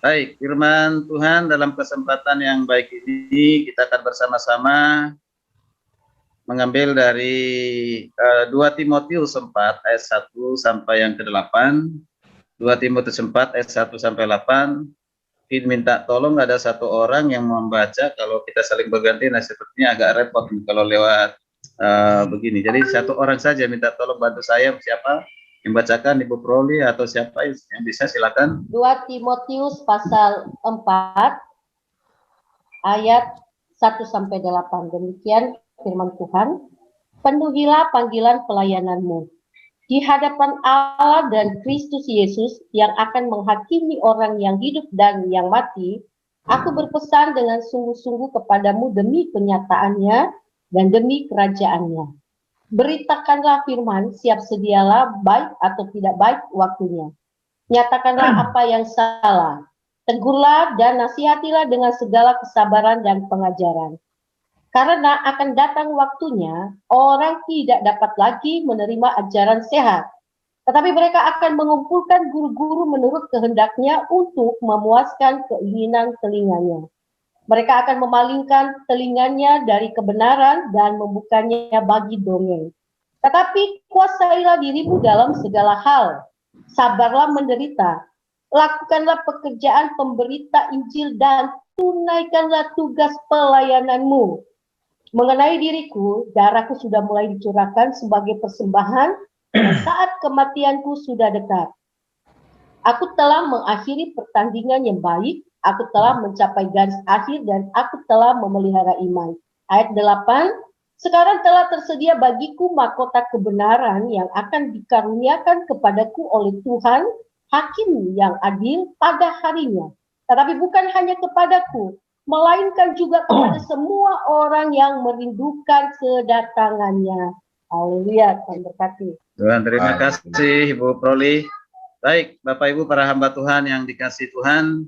Baik, firman Tuhan dalam kesempatan yang baik ini kita akan bersama-sama mengambil dari 2 Timotius 4 ayat 1 sampai yang ke-8. 2 Timotius 4 ayat 1 sampai 8. Minta tolong ada satu orang yang membaca, kalau kita saling berganti, nah sepertinya agak repot kalau lewat begini. Jadi satu orang saja minta tolong bantu saya, siapa yang bacakan, Ibu Proli atau siapa yang bisa, silakan. 2 Timotius pasal 4 ayat 1 sampai 8. Demikian firman Tuhan. Penuhilah panggilan pelayananmu di hadapan Allah dan Kristus Yesus yang akan menghakimi orang yang hidup dan yang mati. Aku berpesan dengan sungguh-sungguh kepadamu demi kenyataannya dan demi kerajaannya. Beritakanlah firman, siap sedialah, baik atau tidak baik waktunya. Nyatakanlah apa yang salah. Tegurlah dan nasihatilah dengan segala kesabaran dan pengajaran. Karena akan datang waktunya, orang tidak dapat lagi menerima ajaran sehat. Tetapi mereka akan mengumpulkan guru-guru menurut kehendaknya untuk memuaskan keinginan telinganya. Mereka akan memalingkan telinganya dari kebenaran dan membukanya bagi dongeng. Tetapi kuasailah dirimu dalam segala hal. Sabarlah menderita. Lakukanlah pekerjaan pemberita Injil dan tunaikanlah tugas pelayananmu. Mengenai diriku, darahku sudah mulai dicurahkan sebagai persembahan dan saat kematianku sudah dekat. Aku telah mengakhiri pertandingan yang baik, aku telah mencapai garis akhir dan aku telah memelihara iman. Ayat 8, sekarang telah tersedia bagiku mahkota kebenaran yang akan dikaruniakan kepadaku oleh Tuhan, Hakim yang adil pada harinya. Tetapi bukan hanya kepadaku, melainkan juga kepada semua orang yang merindukan kedatangannya. Haleluya, Tuhan berkati. Tuhan, terima kasih Ibu Proli. Baik, Bapak Ibu para hamba Tuhan yang dikasih Tuhan,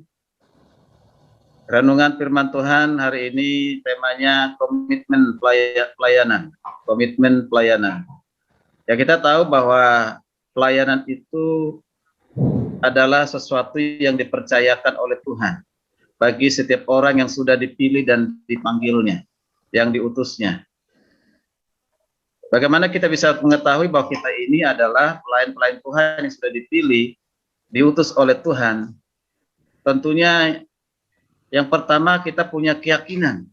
renungan firman Tuhan hari ini temanya komitmen pelayanan. Komitmen pelayanan. Ya, kita tahu bahwa pelayanan itu adalah sesuatu yang dipercayakan oleh Tuhan bagi setiap orang yang sudah dipilih dan dipanggilnya, yang diutusnya. Bagaimana kita bisa mengetahui bahwa kita ini adalah pelayan-pelayan Tuhan yang sudah dipilih, diutus oleh Tuhan? Tentunya yang pertama kita punya keyakinan.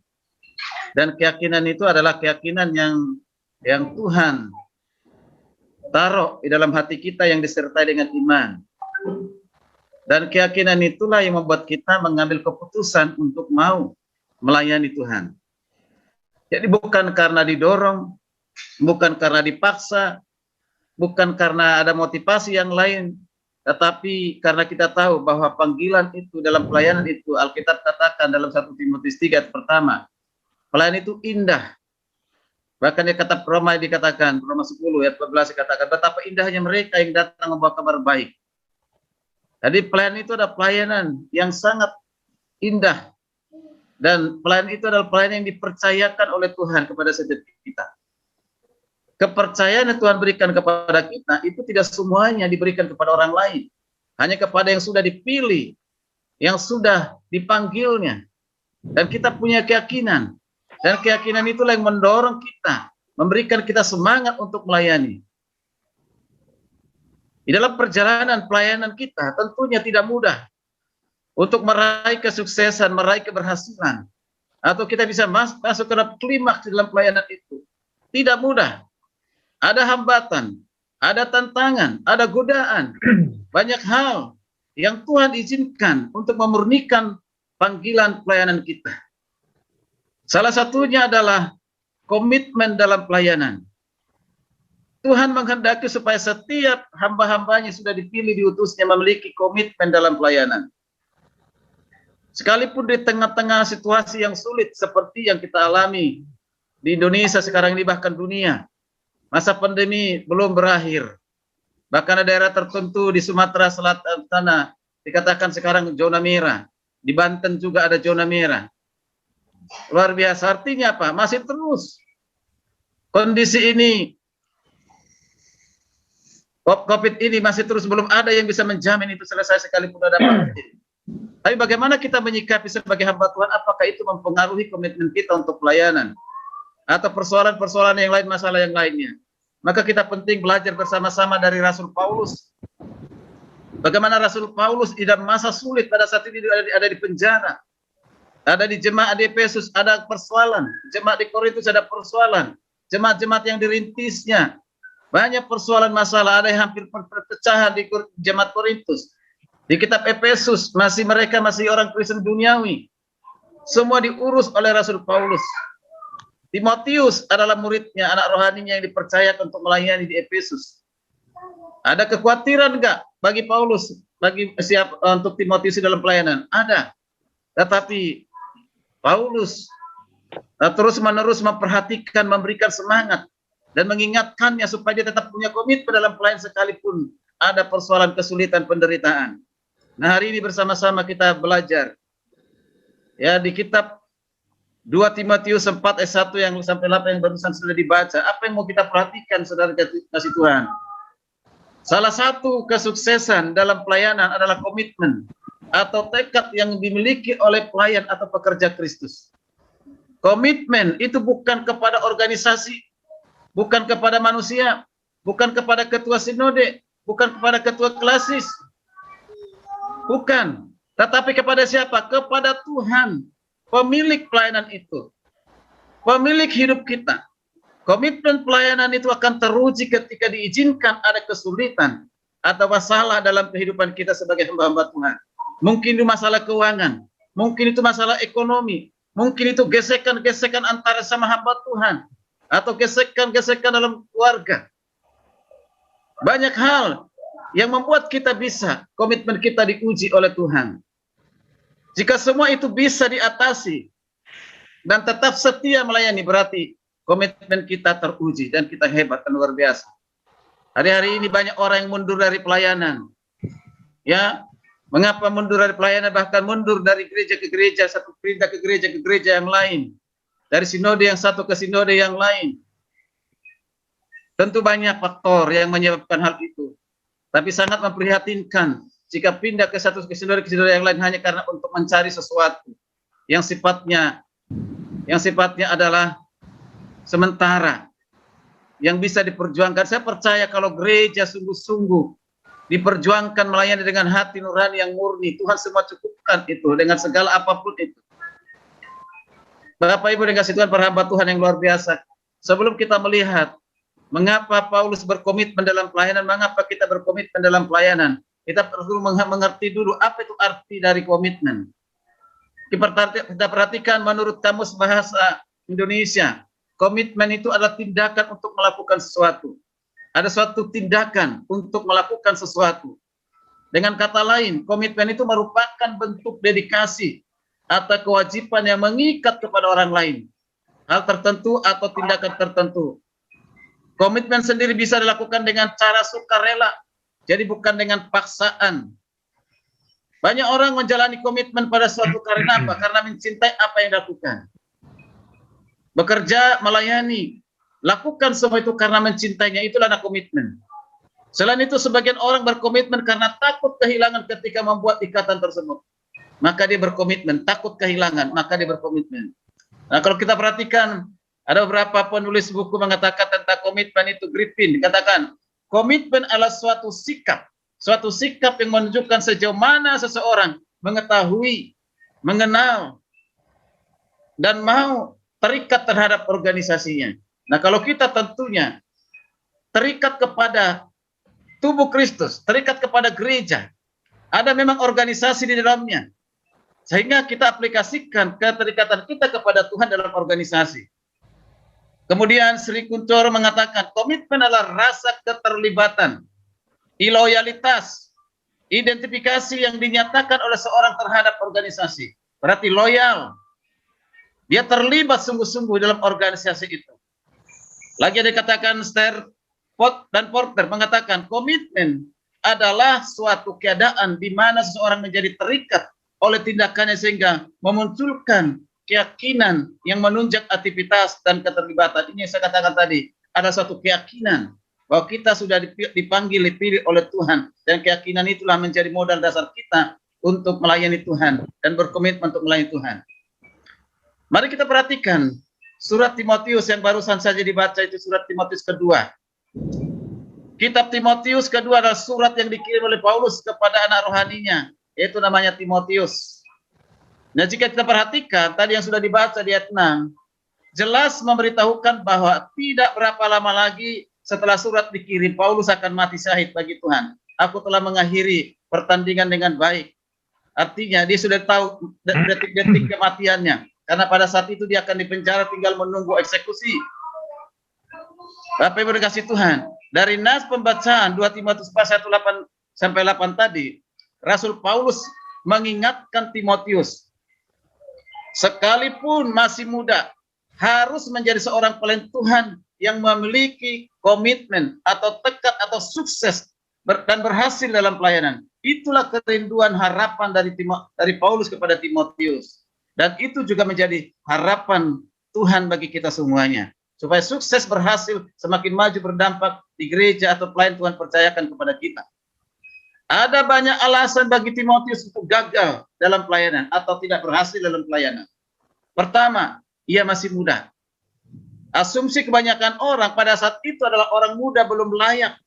Dan keyakinan itu adalah keyakinan yang Tuhan taruh di dalam hati kita yang disertai dengan iman. Dan keyakinan itulah yang membuat kita mengambil keputusan untuk mau melayani Tuhan. Jadi bukan karena didorong, bukan karena dipaksa, bukan karena ada motivasi yang lain, tetapi karena kita tahu bahwa panggilan itu dalam pelayanan itu, Alkitab katakan dalam 1 Timotius 3 ayat pertama, pelayanan itu indah. Bahkan di kata Roma dikatakan, Roma 10 ayat 14 dikatakan, betapa indahnya mereka yang datang membawa kabar baik. Jadi pelayanan itu adalah pelayanan yang sangat indah. Dan pelayanan itu adalah pelayanan yang dipercayakan oleh Tuhan kepada setiap kita. Kepercayaan yang Tuhan berikan kepada kita itu tidak semuanya diberikan kepada orang lain. Hanya kepada yang sudah dipilih, yang sudah dipanggilnya. Dan kita punya keyakinan. Dan keyakinan itulah yang mendorong kita, memberikan kita semangat untuk melayani. Di dalam perjalanan pelayanan kita tentunya tidak mudah untuk meraih kesuksesan, meraih keberhasilan, atau kita bisa masuk ke klimaks dalam pelayanan itu. Tidak mudah. Ada hambatan, ada tantangan, ada godaan, banyak hal yang Tuhan izinkan untuk memurnikan panggilan pelayanan kita. Salah satunya adalah komitmen dalam pelayanan. Tuhan menghendaki supaya setiap hamba-hambanya sudah dipilih, diutusnya, memiliki komitmen dalam pelayanan. Sekalipun di tengah-tengah situasi yang sulit seperti yang kita alami di Indonesia sekarang ini, bahkan dunia, masa pandemi belum berakhir. Bahkan ada daerah tertentu di Sumatera Selatan sana dikatakan sekarang zona merah. Di Banten juga ada zona merah. Luar biasa, artinya apa? Masih terus kondisi ini, COVID ini masih terus, belum ada yang bisa menjamin itu selesai sekalipun ada vaksin. Tapi bagaimana kita menyikapi sebagai hamba Tuhan? Apakah itu mempengaruhi komitmen kita untuk pelayanan? Atau persoalan-persoalan yang lain, masalah yang lainnya? Maka kita penting belajar bersama-sama dari Rasul Paulus. Bagaimana Rasul Paulus di dalam masa sulit pada saat ini ada di penjara. Ada di jemaat di Efesus ada persoalan. Jemaat di Korintus ada persoalan. Jemaat-jemaat yang dirintisnya banyak persoalan masalah. Ada yang hampir perpecahan di jemaat Korintus. Di kitab Efesus mereka masih orang Kristen duniawi. Semua diurus oleh Rasul Paulus. Timotius adalah muridnya, anak rohaninya yang dipercayakan untuk melayani di Efesus. Ada kekhawatiran enggak bagi Paulus, untuk Timotius dalam pelayanan? Ada. Tetapi Paulus terus-menerus memperhatikan, memberikan semangat dan mengingatkannya supaya dia tetap punya komitmen dalam pelayanan sekalipun ada persoalan kesulitan penderitaan. Nah, hari ini bersama-sama kita belajar ya di kitab 2 Timotius 4 ayat 1 yang sampai 8 yang barusan sudah dibaca. Apa yang mau kita perhatikan, saudara kasih Tuhan? Salah satu kesuksesan dalam pelayanan adalah komitmen atau tekad yang dimiliki oleh pelayan atau pekerja Kristus. Komitmen itu bukan kepada organisasi, bukan kepada manusia, bukan kepada ketua sinode, bukan kepada ketua klasis. Bukan, tetapi kepada siapa? Kepada Tuhan, pemilik pelayanan itu, pemilik hidup kita. Komitmen pelayanan itu akan teruji ketika diizinkan ada kesulitan atau masalah dalam kehidupan kita sebagai hamba-hamba Tuhan. Mungkin itu masalah keuangan, mungkin itu masalah ekonomi, mungkin itu gesekan-gesekan antara sama hamba Tuhan, atau gesekan-gesekan dalam keluarga. Banyak hal yang membuat kita bisa, komitmen kita diuji oleh Tuhan. Jika semua itu bisa diatasi dan tetap setia melayani, berarti komitmen kita teruji dan kita hebat dan luar biasa. Hari-hari ini banyak orang yang mundur dari pelayanan. Ya, mengapa mundur dari pelayanan, bahkan mundur dari gereja ke gereja, satu perintah ke gereja yang lain. Dari sinode yang satu ke sinode yang lain. Tentu banyak faktor yang menyebabkan hal itu. Tapi sangat memprihatinkan jika pindah ke sinode yang lain hanya karena untuk mencari sesuatu yang sifatnya adalah sementara, yang bisa diperjuangkan. Saya percaya kalau gereja sungguh-sungguh diperjuangkan melayani dengan hati nurani yang murni, Tuhan semua cukupkan itu dengan segala apapun itu. Bapak Ibu dengan Tuhan, para hamba Tuhan yang luar biasa. Sebelum kita melihat mengapa Paulus berkomitmen dalam pelayanan, mengapa kita berkomitmen dalam pelayanan, kita perlu mengerti dulu apa itu arti dari komitmen. Kita perhatikan menurut Kamus Bahasa Indonesia, komitmen itu adalah tindakan untuk melakukan sesuatu. Ada suatu tindakan untuk melakukan sesuatu. Dengan kata lain, komitmen itu merupakan bentuk dedikasi atau kewajiban yang mengikat kepada orang lain, hal tertentu atau tindakan tertentu. Komitmen sendiri bisa dilakukan dengan cara sukarela, jadi bukan dengan paksaan. Banyak orang menjalani komitmen pada suatu karena apa? Karena mencintai apa yang dilakukan. Bekerja, melayani, lakukan semua itu karena mencintainya, itulah komitmen. Selain itu, sebagian orang berkomitmen karena takut kehilangan ketika membuat ikatan tersebut. Maka dia berkomitmen, takut kehilangan, maka dia berkomitmen. Nah, kalau kita perhatikan, ada beberapa penulis buku mengatakan tentang komitmen itu. Griffin dikatakan, komitmen adalah suatu sikap yang menunjukkan sejauh mana seseorang mengetahui, mengenal, dan mau terikat terhadap organisasinya. Nah, kalau kita tentunya terikat kepada tubuh Kristus, terikat kepada gereja, ada memang organisasi di dalamnya, sehingga kita aplikasikan keterikatan kita kepada Tuhan dalam organisasi. Kemudian Sri Kuncoro mengatakan, komitmen adalah rasa keterlibatan, loyalitas, identifikasi yang dinyatakan oleh seorang terhadap organisasi. Berarti loyal. Dia terlibat sungguh-sungguh dalam organisasi itu. Lagi dikatakan Sterpot dan Porter mengatakan, komitmen adalah suatu keadaan di mana seseorang menjadi terikat oleh tindakannya sehingga memunculkan keyakinan yang menunjang aktivitas dan keterlibatan. Ini yang saya katakan tadi, ada suatu keyakinan bahwa kita sudah dipanggil, dipilih oleh Tuhan, dan keyakinan itulah menjadi modal dasar kita untuk melayani Tuhan dan berkomitmen untuk melayani Tuhan. Mari kita perhatikan surat Timotius yang barusan saja dibaca, itu surat Timotius kedua. Kitab Timotius kedua adalah surat yang dikirim oleh Paulus kepada anak rohaninya, yaitu namanya Timotius. Nah, jika kita perhatikan tadi yang sudah dibaca di ayat 6, jelas memberitahukan bahwa tidak berapa lama lagi setelah surat dikirim, Paulus akan mati syahid bagi Tuhan. Aku telah mengakhiri pertandingan dengan baik. Artinya dia sudah tahu detik-detik kematiannya. Karena pada saat itu dia akan dipenjara, tinggal menunggu eksekusi. Bapak Ibu dikasih Tuhan, dari nas pembacaan 2 Timotius 1:8-8 tadi, Rasul Paulus mengingatkan Timotius, sekalipun masih muda, harus menjadi seorang pelayan Tuhan yang memiliki komitmen atau tekad atau sukses dan berhasil dalam pelayanan. Itulah kerinduan harapan dari Paulus kepada Timotius. Dan itu juga menjadi harapan Tuhan bagi kita semuanya. Supaya sukses berhasil, semakin maju berdampak di gereja atau pelayan Tuhan percayakan kepada kita. Ada banyak alasan bagi Timotius untuk gagal dalam pelayanan atau tidak berhasil dalam pelayanan. Pertama, ia masih muda. Asumsi kebanyakan orang pada saat itu adalah orang muda belum layak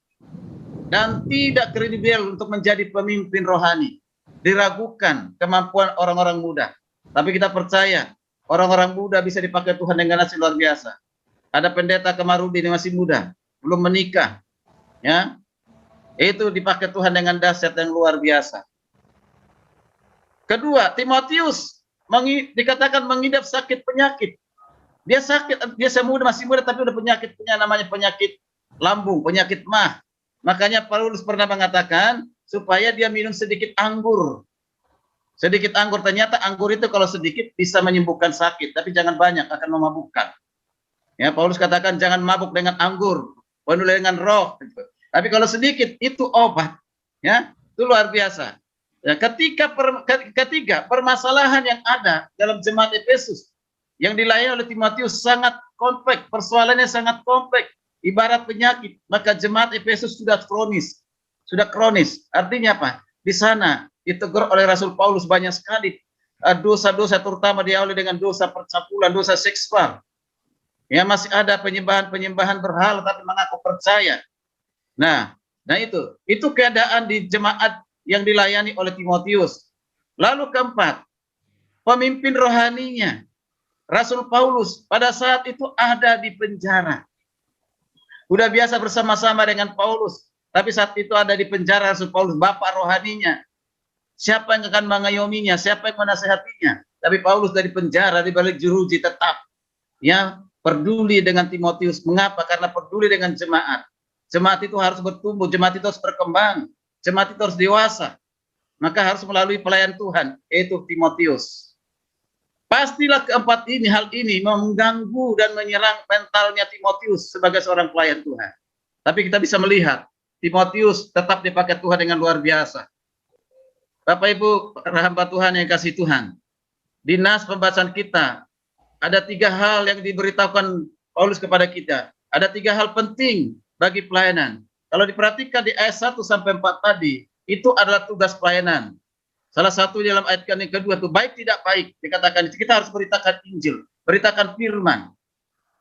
dan tidak kredibel untuk menjadi pemimpin rohani. Diragukan kemampuan orang-orang muda. Tapi kita percaya orang-orang muda bisa dipakai Tuhan dengan hasil luar biasa. Ada pendeta Kamarudin yang masih muda, belum menikah, ya, itu dipakai Tuhan dengan dahsyat yang luar biasa. Kedua, Timotius dikatakan mengidap sakit penyakit. Dia sakit, dia masih muda tapi udah punya namanya penyakit lambung, penyakit mah. Makanya Paulus pernah mengatakan supaya dia minum sedikit anggur. Sedikit anggur, ternyata anggur itu kalau sedikit bisa menyembuhkan sakit, tapi jangan banyak, akan memabukkan. Ya, Paulus katakan jangan mabuk dengan anggur, penuh dengan roh. Tapi kalau sedikit itu obat, ya, itu luar biasa. Ya, ketiga, permasalahan yang ada dalam jemaat Efesus yang dilayani oleh Timotius sangat kompleks, persoalannya sangat kompleks, ibarat penyakit. Maka jemaat Efesus sudah kronis. Artinya apa? Di sana ditegur oleh Rasul Paulus banyak sekali dosa-dosa, terutama diawali dengan dosa percabulan, dosa seksual. Ya, masih ada penyembahan berhala tapi mengaku percaya. Nah itu keadaan di jemaat yang dilayani oleh Timotius. Lalu keempat, pemimpin rohaninya. Rasul Paulus pada saat itu ada di penjara. Udah biasa bersama-sama dengan Paulus, tapi saat itu ada di penjara Rasul Paulus, bapak rohaninya. Siapa yang akan mengayominya? Siapa yang menasehatinya? Tapi Paulus dari penjara, di balik jeruji tetap, ya, peduli dengan Timotius. Mengapa? Karena peduli dengan jemaat. Jemaat itu harus bertumbuh, jemaat itu harus berkembang, jemaat itu harus dewasa. Maka harus melalui pelayan Tuhan, yaitu Timotius. Pastilah hal ini mengganggu dan menyerang mentalnya Timotius sebagai seorang pelayan Tuhan. Tapi kita bisa melihat, Timotius tetap dipakai Tuhan dengan luar biasa. Bapak Ibu, hamba Tuhan yang kasih Tuhan, di nas pembahasan kita, ada 3 hal yang diberitahukan Paulus kepada kita. Ada 3 hal penting bagi pelayanan. Kalau diperhatikan di ayat 1-4 tadi, itu adalah tugas pelayanan. Salah satu dalam ayat yang kedua itu baik tidak baik, dikatakan kita harus beritakan Injil, beritakan firman.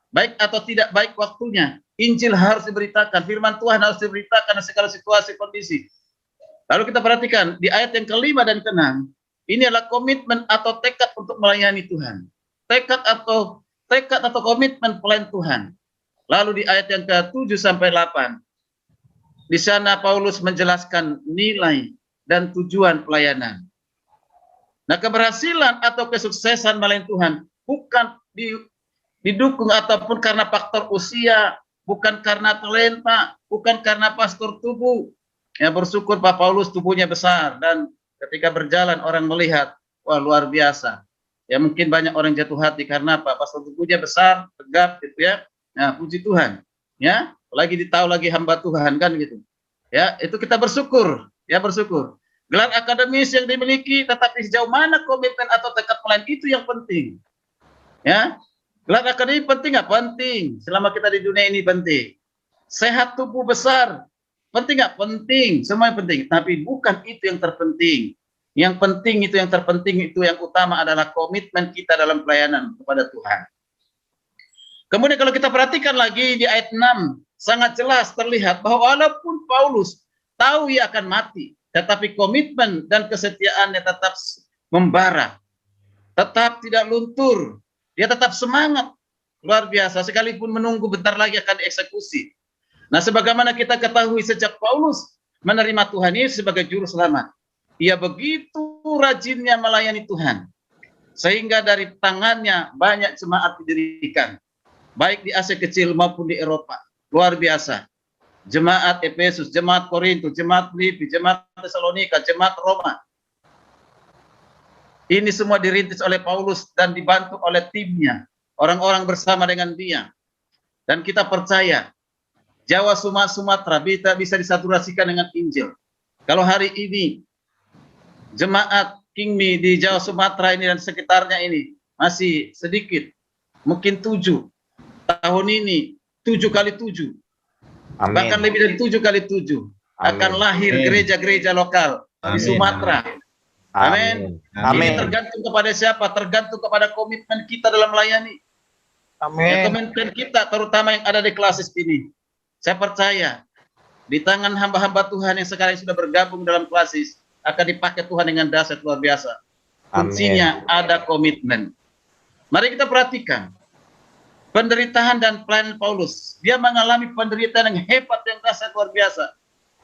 Baik atau tidak baik waktunya, Injil harus diberitakan, firman Tuhan harus diberitakan dalam segala situasi kondisi. Lalu kita perhatikan di ayat yang ke-5 dan ke-6, ini adalah komitmen atau tekad untuk melayani Tuhan. Tekad atau komitmen pelayan Tuhan. Lalu di ayat yang ke-7-8, di sana Paulus menjelaskan nilai dan tujuan pelayanan. Nah, keberhasilan atau kesuksesan melayani Tuhan bukan didukung ataupun karena faktor usia, bukan karena talenta, bukan karena pastor tubuh. Ya, bersyukur Pak Paulus tubuhnya besar dan ketika berjalan orang melihat, wah luar biasa. Ya, mungkin banyak orang jatuh hati karena apa? Pastor tubuhnya besar, tegap gitu ya. Nah, puji Tuhan. Ya, lagi ditahu lagi hamba Tuhan kan gitu. Ya, itu kita bersyukur, ya bersyukur. Gelar akademis yang dimiliki, tetapi sejauh mana komitmen atau tekad pelayan itu yang penting. Ya, gelar akademis penting nggak? Penting. Selama kita di dunia ini penting. Sehat tubuh besar, penting nggak? Penting. Semuanya penting. Tapi bukan itu yang terpenting. Yang penting itu, yang terpenting itu, yang utama adalah komitmen kita dalam pelayanan kepada Tuhan. Kemudian kalau kita perhatikan lagi di ayat 6, sangat jelas terlihat bahwa walaupun Paulus tahu ia akan mati, tetapi komitmen dan kesetiaannya tetap membara, tetap tidak luntur, dia tetap semangat, luar biasa, sekalipun menunggu bentar lagi akan dieksekusi. Nah, sebagaimana kita ketahui sejak Paulus menerima Tuhan Yesus sebagai juru selamat, ia begitu rajinnya melayani Tuhan, sehingga dari tangannya banyak jemaat didirikan, baik di Asia Kecil maupun di Eropa. Luar biasa. Jemaat Efesus, jemaat Korintus, jemaat Filipi, jemaat Tesalonika, jemaat Roma. Ini semua dirintis oleh Paulus dan dibantu oleh timnya, orang-orang bersama dengan dia. Dan kita percaya, Jawa, Sumatera bisa disaturasikan dengan Injil. Kalau hari ini jemaat Kingmi di Jawa Sumatera ini dan sekitarnya ini masih sedikit, mungkin 7. Tahun ini 7 kali 7. Amin. Bahkan lebih dari 7 kali 7. Amin. Akan lahir gereja-gereja lokal di Sumatera. Amin. Amin. Ini tergantung kepada siapa? Tergantung kepada komitmen kita dalam melayani. Amin. Ya, komitmen kita terutama yang ada di Klasis ini. Saya percaya di tangan hamba-hamba Tuhan yang sekarang sudah bergabung dalam Klasis akan dipakai Tuhan dengan dahsyat luar biasa. Kuncinya ada komitmen. Mari kita perhatikan penderitaan dan pelayanan Paulus. Dia mengalami penderitaan yang hebat, yang dahsyat luar biasa.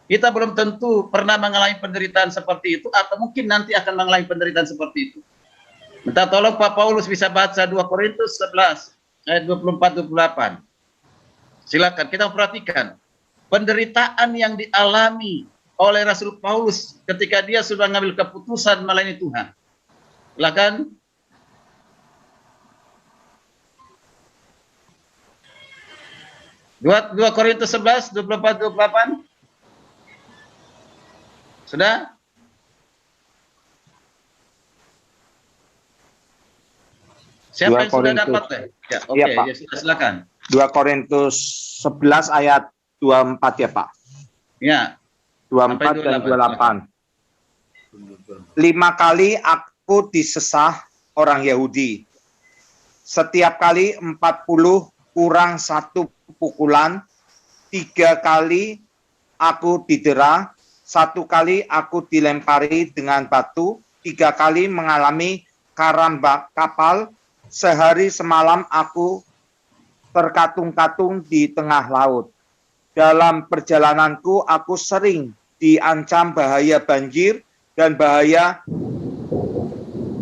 Kita belum tentu pernah mengalami penderitaan seperti itu, atau mungkin nanti akan mengalami penderitaan seperti itu. Minta tolong Pak Paulus bisa baca 2 Korintus 11 ayat 24-28. Silakan kita perhatikan penderitaan yang dialami oleh Rasul Paulus ketika dia sudah mengambil keputusan melayani Tuhan. Silakan. Dua Korintus 11, 24-28. Sudah? Siapa yang sudah dapat? Ya, oke, ya, silakan. 2 Korintus 11 ayat 24 ya Pak. Ya. 24 dan 28. 5 kali aku disesah orang Yahudi. Setiap kali 40 kurang 1 pukulan. 3 kali aku didera. 1 kali aku dilempari dengan batu. 3 kali mengalami karambak kapal. Sehari semalam aku terkatung-katung di tengah laut. Dalam perjalananku aku sering diancam bahaya banjir dan bahaya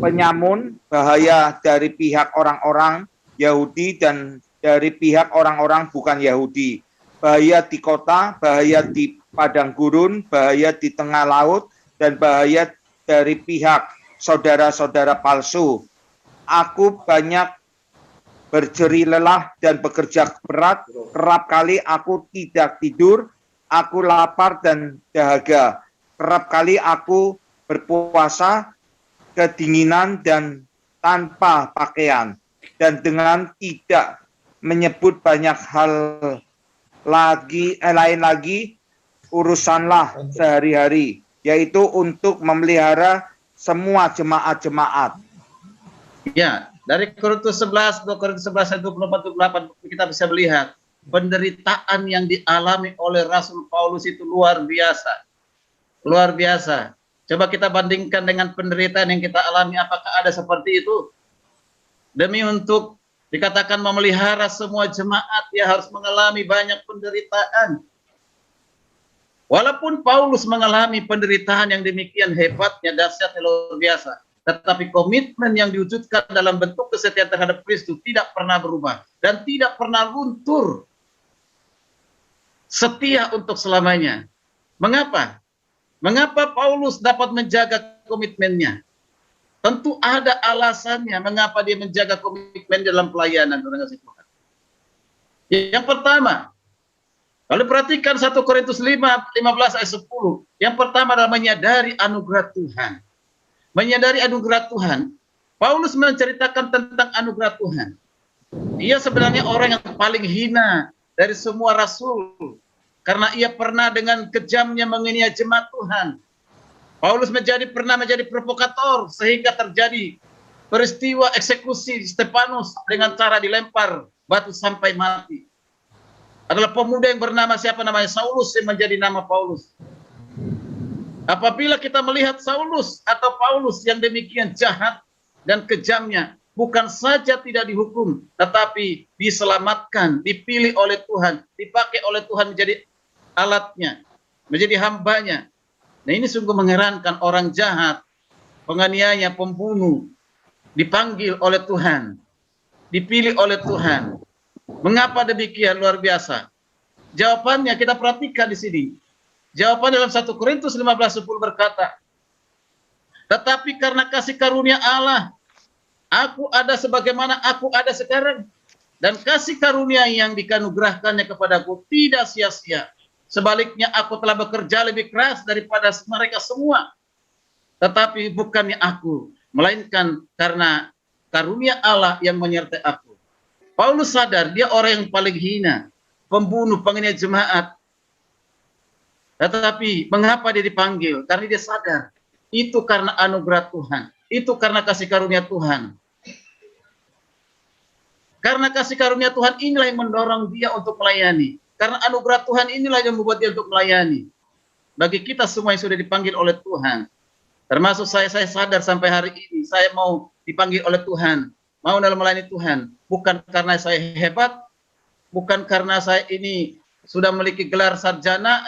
penyamun, bahaya dari pihak orang-orang Yahudi dan dari pihak orang-orang bukan Yahudi. Bahaya di kota, bahaya di padang gurun, bahaya di tengah laut, dan bahaya dari pihak saudara-saudara palsu. Aku banyak berjeri lelah dan bekerja berat, kerap kali aku tidak tidur, aku lapar dan dahaga, kerap kali aku berpuasa, kedinginan dan tanpa pakaian, dan dengan tidak menyebut banyak hal lain lagi, urusanlah sehari-hari, yaitu untuk memelihara semua jemaat-jemaat. Ya, dari Korintus 11, 2 Korintus 11 ayat 24-28 kita bisa melihat penderitaan yang dialami oleh Rasul Paulus itu luar biasa. Luar biasa. Coba kita bandingkan dengan penderitaan yang kita alami, apakah ada seperti itu? Demi untuk dikatakan memelihara semua jemaat, dia harus mengalami banyak penderitaan. Walaupun Paulus mengalami penderitaan yang demikian hebatnya, dahsyatnya luar biasa, tetapi komitmen yang diwujudkan dalam bentuk kesetiaan terhadap Kristus tidak pernah berubah dan tidak pernah luntur. Setia untuk selamanya. Mengapa? Mengapa Paulus dapat menjaga komitmennya? Tentu ada alasannya mengapa dia menjaga komitmen dalam pelayanan. Yang pertama, kalau perhatikan 1 Korintus 15 ayat 10. Yang pertama adalah menyadari anugerah Tuhan. Menyadari anugerah Tuhan. Paulus menceritakan tentang anugerah Tuhan. Ia sebenarnya orang yang paling hina dari semua rasul. Karena ia pernah dengan kejamnya menghina jemaat Tuhan. Paulus pernah menjadi provokator sehingga terjadi peristiwa eksekusi Stefanus dengan cara dilempar batu sampai mati. Adalah pemuda yang bernama siapa namanya? Saulus yang menjadi nama Paulus. Apabila kita melihat Saulus atau Paulus yang demikian jahat dan kejamnya, bukan saja tidak dihukum, tetapi diselamatkan, dipilih oleh Tuhan, dipakai oleh Tuhan menjadi alatnya, menjadi hambanya. Nah, ini sungguh mengherankan, orang jahat, penganiaya, pembunuh, dipanggil oleh Tuhan, dipilih oleh Tuhan. Mengapa demikian? Luar biasa. Jawabannya kita perhatikan di sini. Jawaban dalam 1 Korintus 15:10 berkata, tetapi karena kasih karunia Allah, aku ada sebagaimana aku ada sekarang. Dan kasih karunia yang dikanugerahkannya kepadaku tidak sia-sia. Sebaliknya aku telah bekerja lebih keras daripada mereka semua. Tetapi bukannya aku, melainkan karena karunia Allah yang menyertai aku. Paulus sadar dia orang yang paling hina, pembunuh, penganiaya jemaat. Tetapi mengapa dia dipanggil? Karena dia sadar itu karena anugerah Tuhan, itu karena kasih karunia Tuhan. Karena kasih karunia Tuhan inilah yang mendorong dia untuk melayani. Karena anugerah Tuhan inilah yang membuat dia untuk melayani. Bagi kita semua yang sudah dipanggil oleh Tuhan, termasuk saya sadar sampai hari ini, saya mau dipanggil oleh Tuhan, mau dalam melayani Tuhan, bukan karena saya hebat, bukan karena saya ini sudah memiliki gelar sarjana,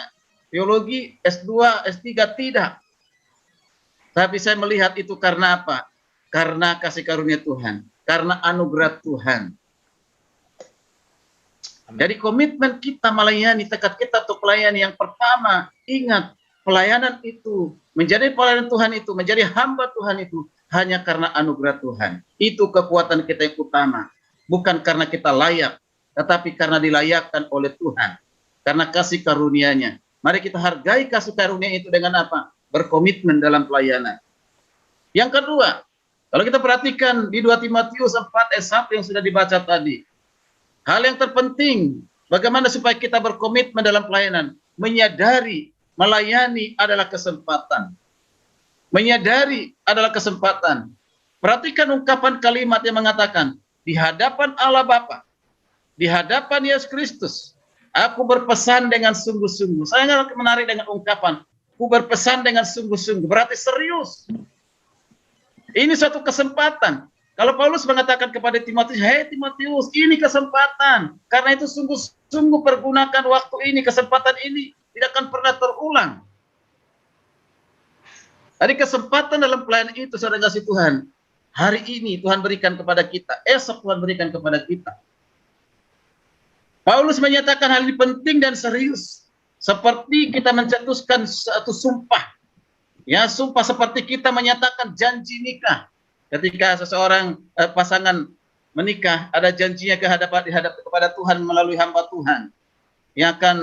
teologi, S2, S3, tidak. Tapi saya melihat itu karena apa? Karena kasih karunia Tuhan, karena anugerah Tuhan. Jadi komitmen kita melayani, tekad kita untuk melayani, yang pertama, ingat, pelayanan itu, menjadi pelayanan Tuhan itu, menjadi hamba Tuhan itu, hanya karena anugerah Tuhan. Itu kekuatan kita yang utama. Bukan karena kita layak, tetapi karena dilayakkan oleh Tuhan. Karena kasih karunia-Nya. Mari kita hargai kasih karunia itu dengan apa? Berkomitmen dalam pelayanan. Yang kedua, kalau kita perhatikan di 2 Timotius 4 ayat 1 yang sudah dibaca tadi. Hal yang terpenting, bagaimana supaya kita berkomitmen dalam pelayanan? Menyadari, melayani adalah kesempatan. Menyadari adalah kesempatan. Perhatikan ungkapan kalimat yang mengatakan, di hadapan Allah Bapa, di hadapan Yesus Kristus, aku berpesan dengan sungguh-sungguh. Saya nggak menarik dengan ungkapan, aku berpesan dengan sungguh-sungguh. Berarti serius. Ini suatu kesempatan. Kalau Paulus mengatakan kepada Timotius, hei Timotius, ini kesempatan. Karena itu sungguh-sungguh pergunakan waktu ini, kesempatan ini. Tidak akan pernah terulang. Jadi kesempatan dalam pelayanan itu, saudara kasih Tuhan. Hari ini Tuhan berikan kepada kita. Esok Tuhan berikan kepada kita. Paulus menyatakan hal ini penting dan serius. Seperti kita mencetuskan satu sumpah. Ya, sumpah seperti kita menyatakan janji nikah. Ketika seseorang pasangan menikah, ada janjinya dihadap kepada Tuhan melalui hamba Tuhan. Yang akan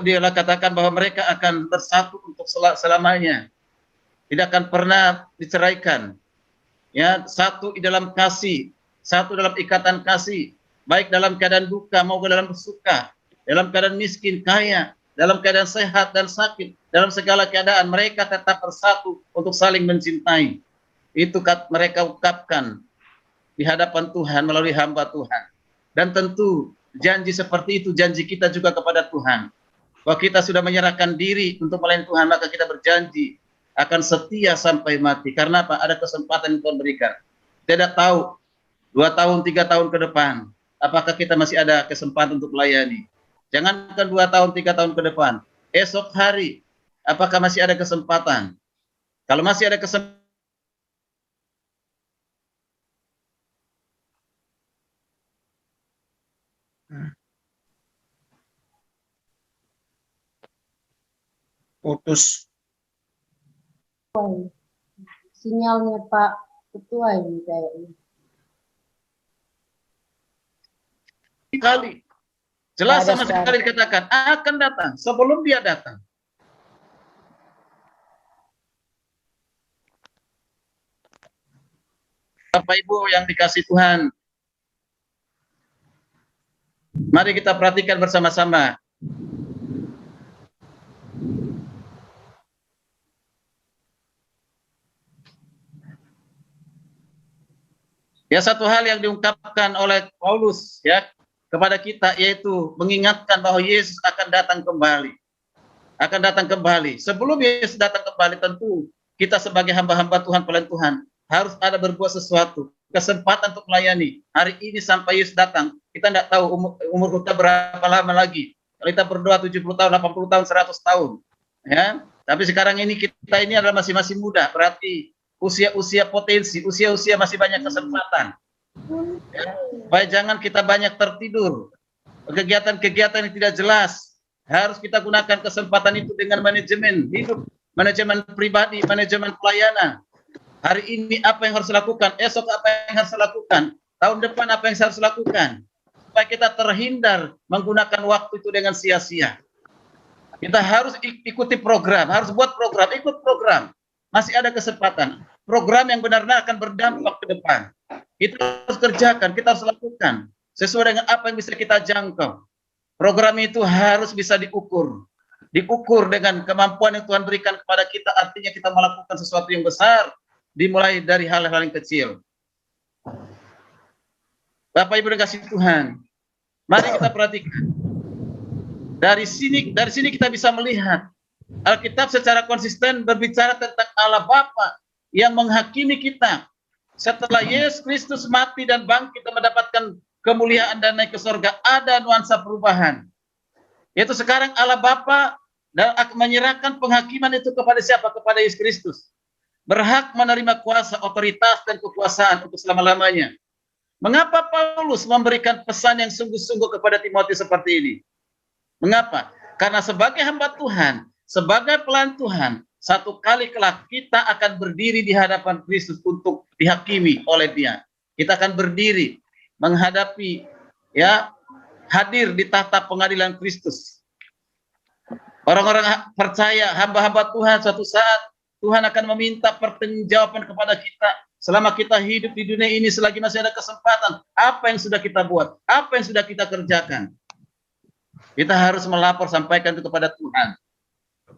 dia katakan bahwa mereka akan bersatu untuk selamanya. Tidak akan pernah diceraikan. Ya, satu di dalam kasih, satu dalam ikatan kasih, baik dalam keadaan duka maupun dalam suka, dalam keadaan miskin, kaya, dalam keadaan sehat dan sakit, dalam segala keadaan mereka tetap bersatu untuk saling mencintai. Itu mereka ungkapkan di hadapan Tuhan melalui hamba Tuhan. Dan tentu janji seperti itu janji kita juga kepada Tuhan. Bahwa kita sudah menyerahkan diri untuk melayani Tuhan, maka kita berjanji akan setia sampai mati. Karena apa? Ada kesempatan yang Tuhan berikan. Tidak tahu 2 tahun, 3 tahun ke depan, apakah kita masih ada kesempatan untuk melayani. Jangankan 2 tahun, 3 tahun ke depan. Esok hari, apakah masih ada kesempatan? Kalau masih ada kesempatan, putus. Sinyalnya Pak Ketua ini kayaknya. kali jelas sama sekali dikatakan akan datang sebelum dia datang. Bapak Ibu yang dikasih Tuhan, mari kita perhatikan bersama-sama. Ya, satu hal yang diungkapkan oleh Paulus ya kepada kita, yaitu mengingatkan bahwa Yesus akan datang kembali. Akan datang kembali. Sebelum Yesus datang kembali, tentu kita sebagai hamba-hamba Tuhan, pelayan Tuhan, harus ada berbuat sesuatu. Kesempatan untuk melayani. Hari ini sampai Yesus datang, kita tidak tahu umur kita berapa lama lagi. Kalau kita berdoa 70 tahun, 80 tahun, 100 tahun. Ya. Tapi sekarang ini kita ini adalah masih muda, berarti usia-usia potensi, usia-usia masih banyak kesempatan. Ya. Baik, jangan kita banyak tertidur. Kegiatan-kegiatan yang tidak jelas. Harus kita gunakan kesempatan itu dengan manajemen hidup, manajemen pribadi, manajemen pelayanan. Hari ini apa yang harus dilakukan, esok apa yang harus dilakukan, tahun depan apa yang harus dilakukan, supaya kita terhindar menggunakan waktu itu dengan sia-sia. Kita harus ikuti program, harus buat program, ikut program. Masih ada kesempatan. Program yang benar-benar akan berdampak ke depan. Kita harus kerjakan, kita harus lakukan sesuai dengan apa yang bisa kita jangkau. Program itu harus bisa diukur dengan kemampuan yang Tuhan berikan kepada kita. Artinya kita melakukan sesuatu yang besar, dimulai dari hal-hal yang kecil. Bapak Ibu dikasih Tuhan, mari kita perhatikan. Dari sini kita bisa melihat Alkitab secara konsisten berbicara tentang Allah Bapa yang menghakimi kita. Setelah Yesus Kristus mati dan bangkit dan mendapatkan kemuliaan dan naik ke surga, ada nuansa perubahan. Yaitu sekarang Allah Bapa dan menyerahkan penghakiman itu kepada siapa? Kepada Yesus Kristus. Berhak menerima kuasa, otoritas, dan kekuasaan untuk selama-lamanya. Mengapa Paulus memberikan pesan yang sungguh-sungguh kepada Timotius seperti ini? Mengapa? Karena sebagai hamba Tuhan, sebagai pelayan Tuhan, satu kali kelak kita akan berdiri di hadapan Kristus untuk dihakimi oleh Dia. Kita akan berdiri menghadapi, ya, hadir di tahta pengadilan Kristus. Orang-orang percaya, hamba-hamba Tuhan, suatu saat Tuhan akan meminta pertanggungjawaban kepada kita. Selama kita hidup di dunia ini, selagi masih ada kesempatan, apa yang sudah kita buat, apa yang sudah kita kerjakan. Kita harus melapor, sampaikan itu kepada Tuhan.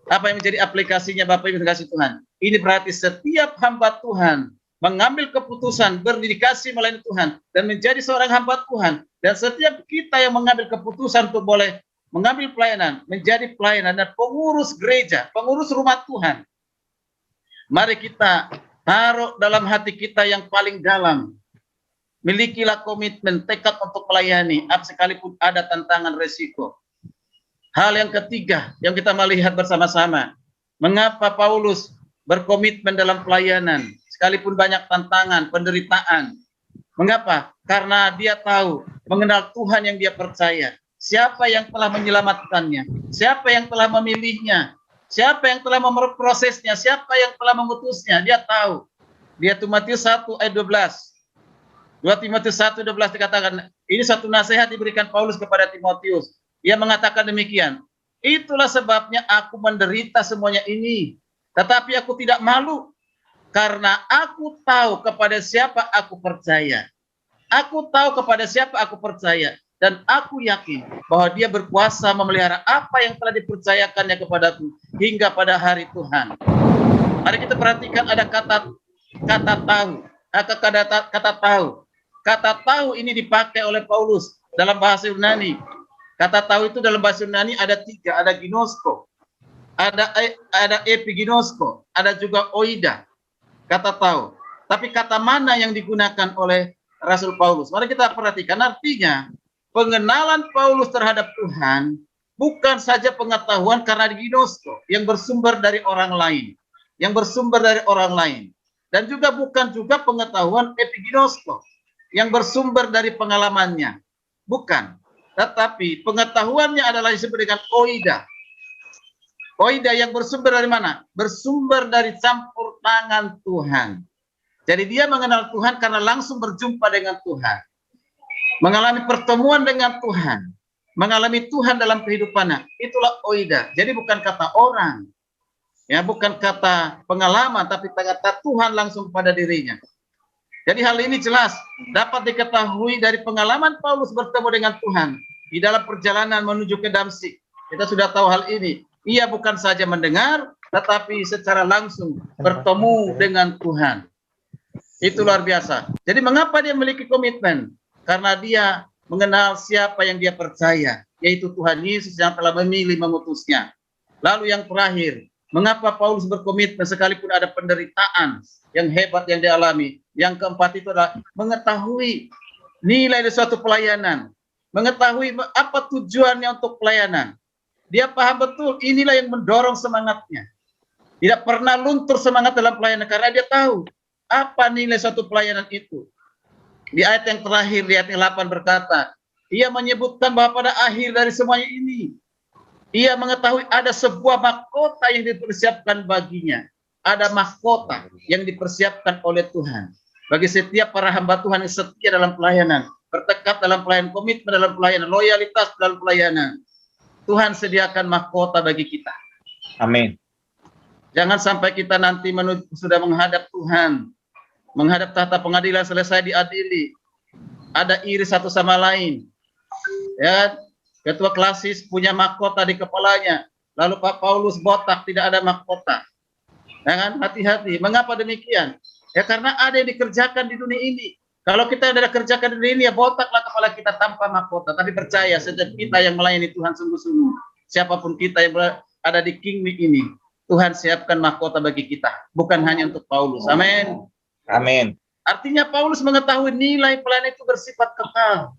Apa yang menjadi aplikasinya, Bapak Ibu kasih Tuhan? Ini berarti setiap hamba Tuhan mengambil keputusan, berdedikasi melayani Tuhan, dan menjadi seorang hamba Tuhan. Dan setiap kita yang mengambil keputusan untuk boleh mengambil pelayanan, menjadi pelayanan dan pengurus gereja, pengurus rumah Tuhan. Mari kita taruh dalam hati kita yang paling dalam. Milikilah komitmen, tekad untuk melayani, sekalipun ada tantangan resiko. Hal yang ketiga yang kita melihat bersama-sama, mengapa Paulus berkomitmen dalam pelayanan, sekalipun banyak tantangan, penderitaan. Mengapa? Karena dia tahu, mengenal Tuhan yang dia percaya. Siapa yang telah menyelamatkannya, siapa yang telah memilihnya, siapa yang telah memprosesnya, siapa yang telah mengutusnya, dia tahu. Dia Timotius 1 ayat 12. 2 Timotius 1:12 dikatakan, ini satu nasihat diberikan Paulus kepada Timotius. Ia mengatakan demikian, itulah sebabnya aku menderita semuanya ini, tetapi aku tidak malu, karena aku tahu kepada siapa aku percaya. Aku tahu kepada siapa aku percaya, dan aku yakin bahwa Dia berkuasa memelihara apa yang telah dipercayakannya kepadaku hingga pada hari Tuhan. Mari kita perhatikan ada kata tahu. Kata tahu ini dipakai oleh Paulus dalam bahasa Yunani. Kata tahu itu dalam bahasa Yunani ada 3, ada ginosko, ada epiginosko, ada juga oida. Kata tahu. Tapi kata mana yang digunakan oleh Rasul Paulus? Mari kita perhatikan, artinya pengenalan Paulus terhadap Tuhan bukan saja pengetahuan karena ginosko yang bersumber dari orang lain, dan juga bukan juga pengetahuan epiginosko yang bersumber dari pengalamannya, bukan. Tetapi pengetahuannya adalah disebut dengan oida. Oida yang bersumber dari mana? Bersumber dari campur tangan Tuhan. Jadi dia mengenal Tuhan karena langsung berjumpa dengan Tuhan. Mengalami pertemuan dengan Tuhan. Mengalami Tuhan dalam kehidupannya. Itulah oida. Jadi bukan kata orang. Ya, bukan kata pengalaman, tapi kata Tuhan langsung pada dirinya. Jadi hal ini jelas dapat diketahui dari pengalaman Paulus bertemu dengan Tuhan di dalam perjalanan menuju ke Damsyik. Kita sudah tahu hal ini. Ia bukan saja mendengar, tetapi secara langsung bertemu dengan Tuhan. Itu luar biasa. Jadi mengapa dia memiliki komitmen? Karena dia mengenal siapa yang dia percaya, yaitu Tuhan Yesus yang telah memilih mengutusnya. Lalu yang terakhir, mengapa Paulus berkomitmen sekalipun ada penderitaan yang hebat yang dialami? Yang keempat itu adalah mengetahui nilai dari suatu pelayanan, mengetahui apa tujuannya untuk pelayanan. Dia paham betul inilah yang mendorong semangatnya. Tidak pernah luntur semangat dalam pelayanan karena dia tahu apa nilai suatu pelayanan itu. Di ayat yang terakhir, di ayat yang 8 berkata, ia menyebutkan bahwa pada akhir dari semuanya ini, ia mengetahui ada sebuah mahkota yang dipersiapkan baginya. Ada mahkota yang dipersiapkan oleh Tuhan. Bagi setiap para hamba Tuhan yang setia dalam pelayanan, bertekad dalam pelayanan, komitmen dalam pelayanan, loyalitas dalam pelayanan. Tuhan sediakan mahkota bagi kita. Amin. Jangan sampai kita nanti sudah menghadap Tuhan, menghadap tahta pengadilan, selesai diadili, ada iri satu sama lain. Ya, ketua klasis punya mahkota di kepalanya, lalu Pak Paulus botak, tidak ada mahkota. Jangan, hati-hati. Mengapa demikian? Ya karena ada yang dikerjakan di dunia ini. Kalau kita ada kerjakan di dunia ini, ya botaklah kepala kita tanpa mahkota. Tapi percaya, setiap kita yang melayani Tuhan sungguh-sungguh, siapapun kita yang ada di Kingmi ini, Tuhan siapkan mahkota bagi kita, bukan hanya untuk Paulus. Amin. Amin. Artinya Paulus mengetahui nilai pelayanan itu bersifat kekal.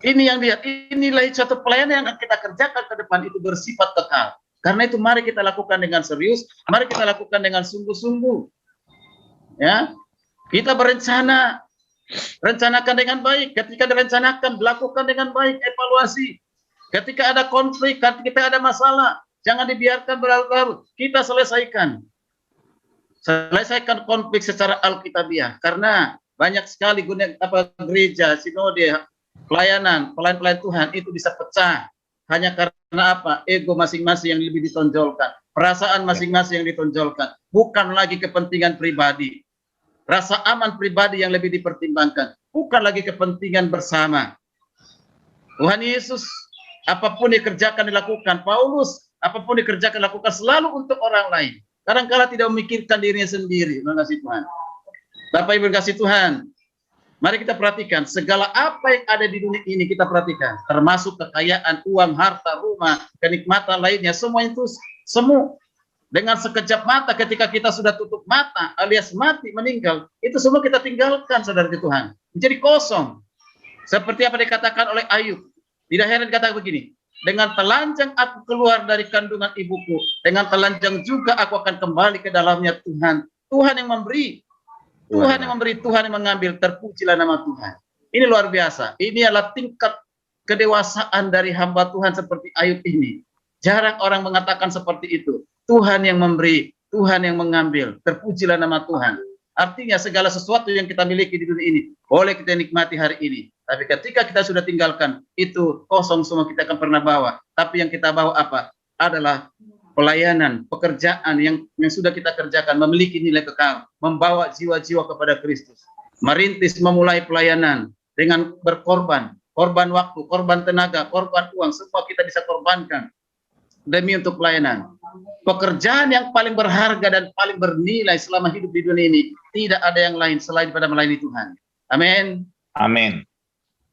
Ini yang dia, inilah satu pelayanan yang kita kerjakan ke depan itu bersifat kekal. Karena itu mari kita lakukan dengan serius, mari kita lakukan dengan sungguh-sungguh. Ya, kita berencana, rencanakan dengan baik. Ketika direncanakan, dilakukan dengan baik, evaluasi. Ketika ada konflik, ketika ada masalah, jangan dibiarkan berlarut-larut. Kita selesaikan. Selesaikan konflik secara alkitabiah. Karena banyak sekali gereja, sinode, pelayanan Tuhan itu bisa pecah. Hanya karena apa? Ego masing-masing yang lebih ditonjolkan. Perasaan masing-masing yang ditonjolkan. Bukan lagi kepentingan pribadi. Rasa aman pribadi yang lebih dipertimbangkan. Bukan lagi kepentingan bersama. Tuhan Yesus, apapun dikerjakan dilakukan. Paulus, apapun dikerjakan dilakukan selalu untuk orang lain. Kadang-kala tidak memikirkan dirinya sendiri. Terima kasih Tuhan. Bapak Ibu kasih Tuhan. Mari kita perhatikan. Segala apa yang ada di dunia ini kita perhatikan. Termasuk kekayaan, uang, harta, rumah, kenikmatan lainnya. Semua itu semu. Dengan sekejap mata ketika kita sudah tutup mata alias mati, meninggal. Itu semua kita tinggalkan saudara Tuhan. Menjadi kosong. Seperti apa dikatakan oleh Ayub. Tidak heran dikatakan begini. Dengan telanjang aku keluar dari kandungan ibuku. Dengan telanjang juga aku akan kembali ke dalamnya Tuhan. Tuhan yang memberi. Tuhan yang memberi, Tuhan yang mengambil. Terpujilah nama Tuhan. Ini luar biasa. Ini adalah tingkat kedewasaan dari hamba Tuhan seperti Ayub ini. Jarang orang mengatakan seperti itu. Tuhan yang memberi, Tuhan yang mengambil. Terpujilah nama Tuhan. Artinya segala sesuatu yang kita miliki di dunia ini boleh kita nikmati hari ini. Tapi ketika kita sudah tinggalkan, itu kosong semua kita akan pernah bawa. Tapi yang kita bawa apa? Adalah pelayanan, pekerjaan yang sudah kita kerjakan, memiliki nilai kekal, membawa jiwa-jiwa kepada Kristus. Merintis, memulai pelayanan dengan berkorban, korban waktu, korban tenaga, korban uang, semua kita bisa korbankan demi untuk pelayanan. Pekerjaan yang paling berharga dan paling bernilai selama hidup di dunia ini, tidak ada yang lain selain pada melayani Tuhan. Amin. Amin.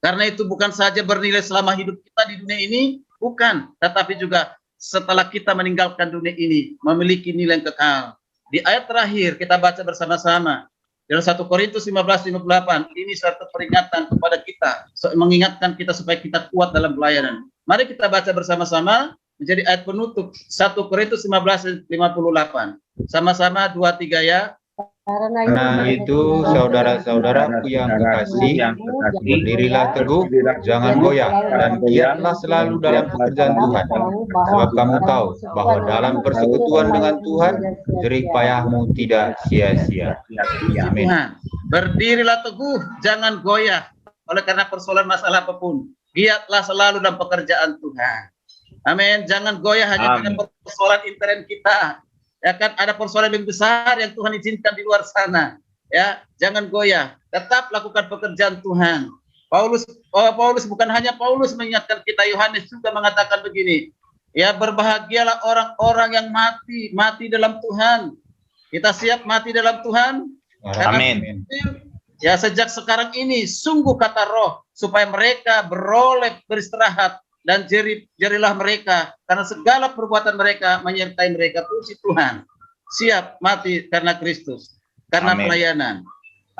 Karena itu bukan saja bernilai selama hidup kita di dunia ini, bukan, tetapi juga setelah kita meninggalkan dunia ini, memiliki nilai yang kekal. Di ayat terakhir kita baca bersama-sama dalam 1 Korintus 15:58, ini suatu peringatan kepada kita, mengingatkan kita supaya kita kuat dalam pelayanan. Mari kita baca bersama-sama menjadi ayat penutup 1 Korintus 15:58. Sama-sama 2-3 ya. Karena itu saudara-saudaraku yang kekasih, berdirilah teguh, jangan goyah, dan giatlah selalu dalam pekerjaan Tuhan. Sebab kamu tahu bahwa dalam persekutuan dengan Tuhan, jerih payahmu tidak sia-sia. Amin. Berdirilah teguh, jangan goyah. Oleh karena persoalan masalah apapun, giatlah selalu dalam pekerjaan Tuhan. Amin. Jangan goyah hanya dengan persoalan intern kita. Ya kan, ada persoalan yang besar yang Tuhan izinkan di luar sana. Ya, jangan goyah. Tetap lakukan pekerjaan Tuhan. Paulus bukan hanya Paulus mengingatkan kita, Yohanes juga mengatakan begini. Ya, berbahagialah orang-orang yang mati dalam Tuhan. Kita siap mati dalam Tuhan? Amin. Ya, sejak sekarang ini sungguh kata Roh supaya mereka beroleh beristirahat dan jerilah mereka karena segala perbuatan mereka menyertai mereka. Puji Tuhan, siap mati karena Kristus, karena Amin. pelayanan.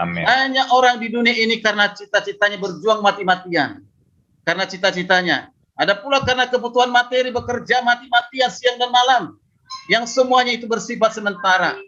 Amin. Banyak orang di dunia ini karena cita-citanya berjuang mati-matian, karena cita-citanya. Ada pula karena kebutuhan materi bekerja mati-matian siang dan malam, yang semuanya itu bersifat sementara.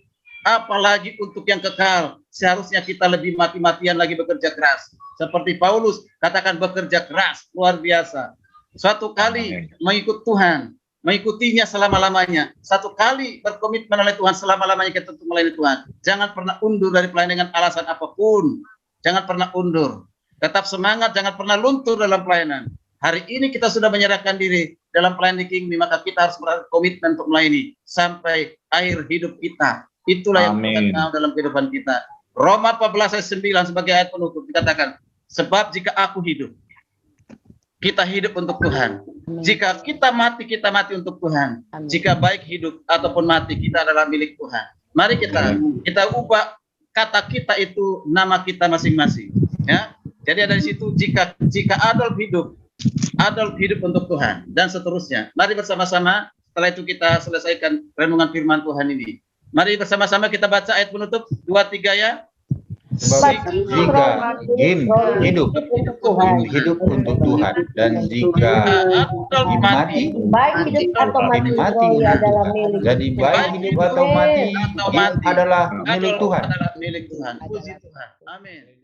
Apalagi untuk yang kekal, seharusnya kita lebih mati-matian lagi bekerja keras. Seperti Paulus katakan bekerja keras, luar biasa. Suatu kali mengikut Tuhan, mengikutinya selama-lamanya. Satu kali berkomitmen oleh Tuhan selama-lamanya kita untuk melayani Tuhan. Jangan pernah undur dari pelayanan dengan alasan apapun. Jangan pernah undur. Tetap semangat, jangan pernah luntur dalam pelayanan. Hari ini kita sudah menyerahkan diri dalam pelayanan di Kingmi, maka kita harus berkomitmen untuk melayani sampai akhir hidup kita. Itulah yang kita dalam kehidupan kita. Roma 14 ayat 9 sebagai ayat penutup dikatakan, sebab jika aku hidup, kita hidup untuk Tuhan. Jika kita mati untuk Tuhan. Jika baik hidup ataupun mati, kita adalah milik Tuhan. Mari kita ubah kata kita itu nama kita masing-masing. Ya. Jadi dari situ jika Adolf hidup untuk Tuhan dan seterusnya. Mari bersama-sama setelah itu kita selesaikan renungan firman Tuhan ini. Mari bersama-sama kita baca ayat penutup 2-3 ya. Sebab jika hidup untuk Tuhan, dan jika mati baik hidup atau mati adalah milik. Jadi baik hidup atau mati adalah milik Tuhan. Puji Tuhan. Amin.